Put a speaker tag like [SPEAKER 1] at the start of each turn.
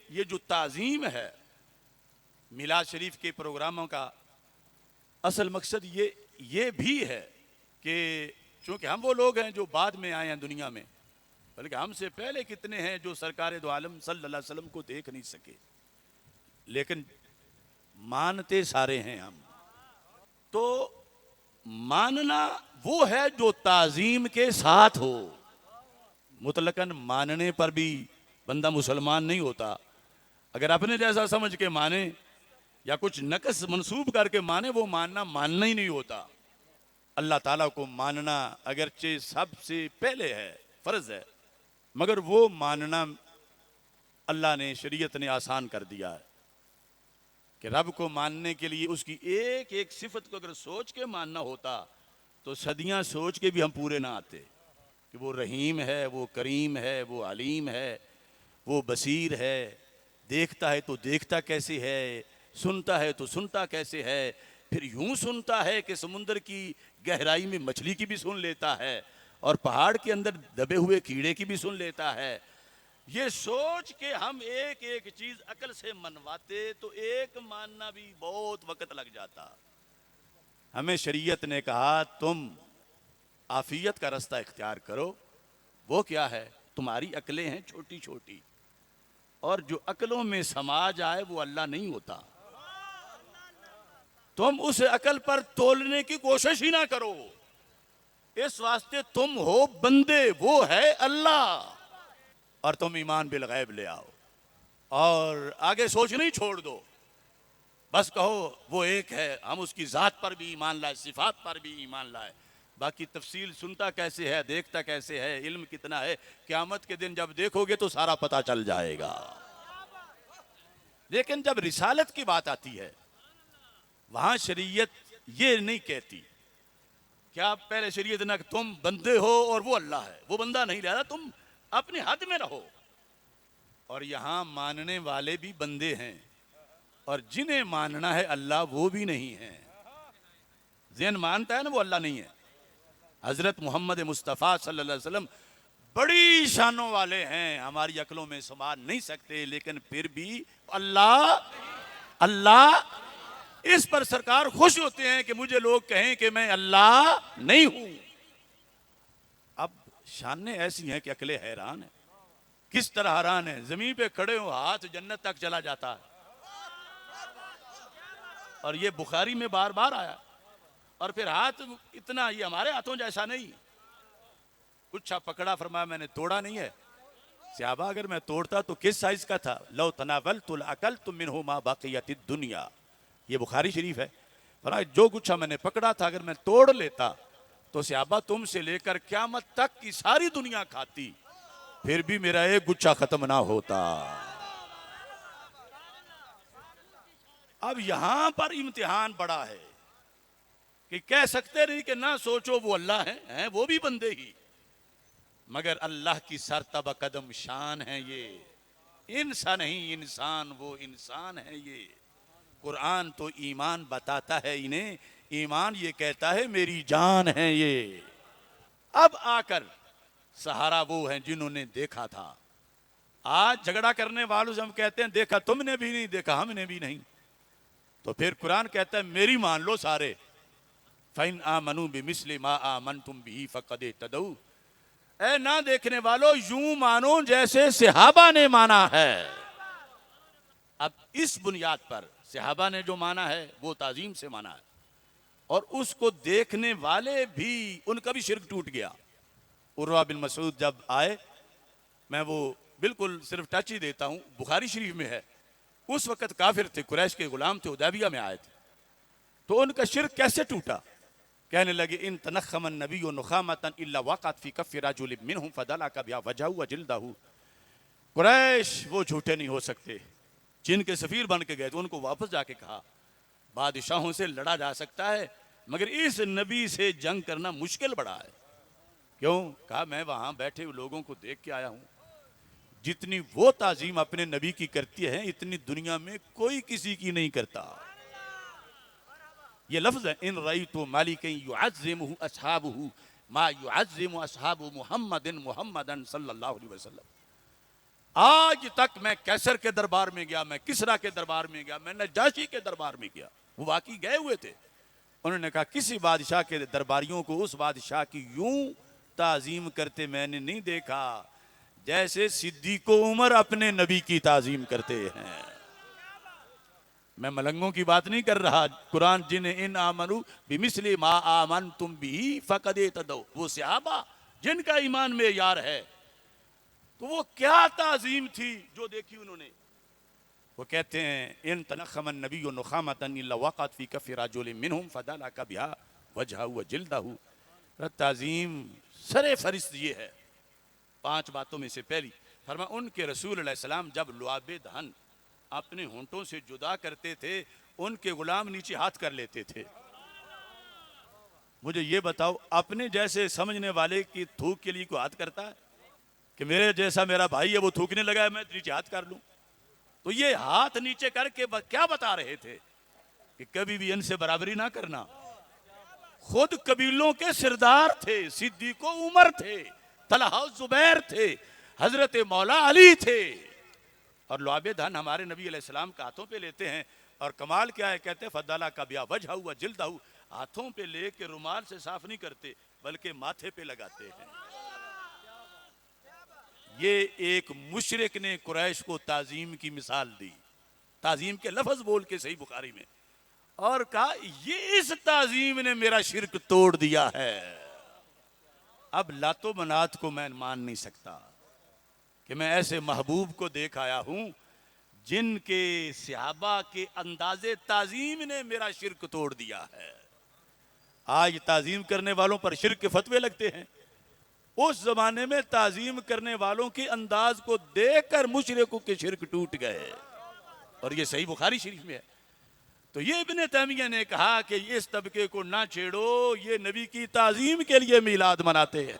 [SPEAKER 1] یہ جو تعظیم ہے میلاد شریف کے پروگراموں کا اصل مقصد یہ بھی ہے کہ چونکہ ہم وہ لوگ ہیں جو بعد میں آئے ہیں دنیا میں، بلکہ ہم سے پہلے کتنے ہیں جو سرکار دو عالم صلی اللہ علیہ وسلم کو دیکھ نہیں سکے، لیکن مانتے سارے ہیں ہم. تو ماننا وہ ہے جو تعظیم کے ساتھ ہو. مطلقاً ماننے پر بھی بندہ مسلمان نہیں ہوتا. اگر اپنے جیسا سمجھ کے مانے یا کچھ نقص منسوب کر کے مانے، وہ ماننا ہی نہیں ہوتا. اللہ تعالیٰ کو ماننا اگرچہ سب سے پہلے ہے، فرض ہے، مگر وہ ماننا اللہ نے، شریعت نے آسان کر دیا ہے کہ رب کو ماننے کے لیے اس کی ایک ایک صفت کو اگر سوچ کے ماننا ہوتا تو صدیاں سوچ کے بھی ہم پورے نہ آتے کہ وہ رحیم ہے، وہ کریم ہے، وہ علیم ہے، وہ بصیر ہے، دیکھتا ہے تو دیکھتا کیسے ہے، سنتا ہے تو سنتا کیسے ہے، پھر یوں سنتا ہے کہ سمندر کی گہرائی میں مچھلی کی بھی سن لیتا ہے اور پہاڑ کے اندر دبے ہوئے کیڑے کی بھی سن لیتا ہے. یہ سوچ کے ہم ایک ایک چیز عقل سے منواتے تو ایک ماننا بھی بہت وقت لگ جاتا. ہمیں شریعت نے کہا تم عافیت کا رستہ اختیار کرو. وہ کیا ہے؟ تمہاری عقلیں ہیں چھوٹی چھوٹی، اور جو عقلوں میں سما جائے وہ اللہ نہیں ہوتا. تم اس عقل پر تولنے کی کوشش ہی نہ کرو، اس واسطے تم ہو بندے، وہ ہے اللہ. اور تم ایمان بالغیب لے آؤ اور آگے سوچ نہیں چھوڑ دو، بس کہو وہ ایک ہے، ہم اس کی ذات پر بھی ایمان لائے، صفات پر بھی ایمان لائے. باقی تفصیل سنتا کیسے ہے، دیکھتا کیسے ہے، علم کتنا ہے، قیامت کے دن جب دیکھو گے تو سارا پتہ چل جائے گا. لیکن جب رسالت کی بات آتی ہے وہاں شریعت یہ نہیں کہتی کہ آپ پہلے شریعت نہ کہ تم بندے ہو اور وہ اللہ ہے، وہ بندہ نہیں رہا، تم اپنی حد میں رہو. اور یہاں ماننے والے بھی بندے ہیں اور جنہیں ماننا ہے اللہ وہ بھی نہیں ہے. ذہن مانتا ہے نا وہ اللہ نہیں ہے. حضرت محمد مصطفیٰ صلی اللہ علیہ وسلم بڑی شانوں والے ہیں، ہماری عقلوں میں سما نہیں سکتے، لیکن پھر بھی اللہ اس پر سرکار خوش ہوتے ہیں کہ مجھے لوگ کہیں کہ میں اللہ نہیں ہوں. اب شانیں ایسی ہیں کہ عقلیں حیران ہیں. کس طرح حیران ہیں؟ زمین پہ کھڑے ہو، ہاتھ جنت تک چلا جاتا ہے. اور یہ بخاری میں بار بار آیا. اور پھر ہاتھ اتنا، یہ ہمارے ہاتھوں جیسا نہیں. کچھ پکڑا، فرمایا میں نے توڑا نہیں ہے. صحابہ اگر میں توڑتا تو کس سائز کا تھا؟ لو تناولت الاکلت منہ ما بقیت الدنیا. یہ بخاری شریف ہے. فرمایا جو گچھا میں نے پکڑا تھا اگر میں توڑ لیتا تو صحابہ تم سے لے کر قیامت تک کی ساری دنیا کھاتی، پھر بھی میرا ایک گچھا ختم نہ ہوتا. اب یہاں پر امتحان بڑا ہے کہ کہہ سکتے نہیں کہ نہ سوچو وہ اللہ ہیں، وہ بھی بندے ہی، مگر اللہ کی سرتبہ قدم شان ہے یہ. انسان نہیں انسان، وہ انسان ہے یہ. قرآن تو ایمان بتاتا ہے انہیں، ایمان یہ کہتا ہے میری جان ہے یہ. اب آ کر سہارا وہ ہیں جنہوں نے دیکھا تھا. آج جھگڑا کرنے والوں سے ہم کہتے ہیں دیکھا تم نے بھی نہیں، دیکھا ہم نے بھی نہیں. تو پھر قرآن کہتا ہے میری مان لو سارے. فَإِنْ آمَنُوا بِمِثْلِ مَا آمَنْتُمْ بِهِ فَقَدْ اهْتَدَوْا. اے نہ دیکھنے والو یوں مانو جیسے صحابہ نے مانا ہے. اب اس بنیاد پر صحابہ نے جو مانا ہے وہ تعظیم سے مانا ہے، اور اس کو دیکھنے والے بھی، ان کا بھی شرک ٹوٹ گیا. عروہ بن مسعود جب آئے، میں وہ بالکل صرف ٹچ ہی دیتا ہوں، بخاری شریف میں ہے. اس وقت کافر تھے، قریش کے غلام تھے، حدیبیہ میں آئے تھے. تو ان کا شرک کیسے ٹوٹا؟ کہنے لگے ان تنخم النبی نخامتا الا وقعت فی کف رجل منہم فدلک بها وجهه وجلدہ. قریش وہ جھوٹے نہیں ہو سکتے. جن کے سفیر بن کے گئے تو ان کو واپس جا کے کہا بادشاہوں سے لڑا جا سکتا ہے مگر اس نبی سے جنگ کرنا مشکل بڑا ہے. کیوں؟ کہا میں وہاں بیٹھے لوگوں کو دیکھ کے آیا ہوں، جتنی وہ تعظیم اپنے نبی کی کرتی ہے اتنی دنیا میں کوئی کسی کی نہیں کرتا. یہ لفظ ہے ان رأیت مالکا یعظمہ اصحابہ ما یعظم اصحاب محمد محمدا صلی اللہ علیہ وسلم. آج تک میں کیسر کے دربار میں گیا، میں کسرا کے دربار میں گیا، میں نجاشی کے دربار میں گیا، وہ واقعی گئے ہوئے تھے، انہوں نے کہا کسی بادشاہ کے درباریوں کو اس بادشاہ کی یوں تعظیم کرتے میں نے نہیں دیکھا جیسے صدیق و عمر اپنے نبی کی تعظیم کرتے ہیں۔ میں ملنگوں کی بات نہیں کر رہا، قرآن جن ان آمنو بمثل ما آمنتم بھی فقد اہتدوا، وہ صحابہ جن کا ایمان میں یار ہے، تو وہ کیا تعظیم تھی جو دیکھی انہوں نے۔ وہ کہتے ہیں ان تنخم النبی نخامۃ الا وقعت فی کف رجل منہم فدلک بہا وجہہ وجلدہ۔ تعظیم سر فہرست یہ ہے 5 باتوں میں سے پہلی، فرمایا ان کے رسول علیہ السلام جب لعاب دہن اپنے ہونٹوں سے جدا کرتے تھے، ان کے غلام نیچے ہاتھ کر لیتے تھے۔ مجھے یہ بتاؤ اپنے جیسے سمجھنے والے کی تھوک کے لیے کوئی ہاتھ کرتا ہے کہ میرے جیسا میرا بھائی ہے وہ تھوکنے لگا ہے میں نیچے ہاتھ کر لوں؟ تو یہ ہاتھ نیچے کر کے کیا بتا رہے تھے کہ کبھی بھی ان سے برابری نہ کرنا۔ خود قبیلوں کے سردار تھے، صدیق و عمر تھے، طلحہ و زبیر تھے، حضرت مولا علی تھے، اور لعاب دہن ہمارے نبی علیہ السلام کا ہاتھوں پہ لیتے ہیں، اور کمال کیا ہے، کہتے ہیں فضلہ کا بیا وجہ ہوا جلدہ، ہاتھوں پہ لے کے رومال سے صاف نہیں کرتے بلکہ ماتھے پہ لگاتے ہیں۔ یہ ایک مشرک نے قریش کو تعظیم کی مثال دی، تعظیم کے لفظ بول کے صحیح بخاری میں، اور کہا یہ اس تعظیم نے میرا شرک توڑ دیا ہے۔ اب لات و منات کو میں مان نہیں سکتا کہ میں ایسے محبوب کو دیکھ آیا ہوں جن کے صحابہ کے انداز تعظیم نے میرا شرک توڑ دیا ہے۔ آج تعظیم کرنے والوں پر شرک کے فتوے لگتے ہیں، اس زمانے میں تعظیم کرنے والوں کے انداز کو دیکھ کر مشرکوں کے شرک ٹوٹ گئے، اور یہ صحیح بخاری شریف میں ہے۔ تو یہ ابن تیمیہ نے کہا کہ اس طبقے کو نہ چھیڑو، یہ نبی کی تعظیم کے لیے میلاد مناتے ہیں۔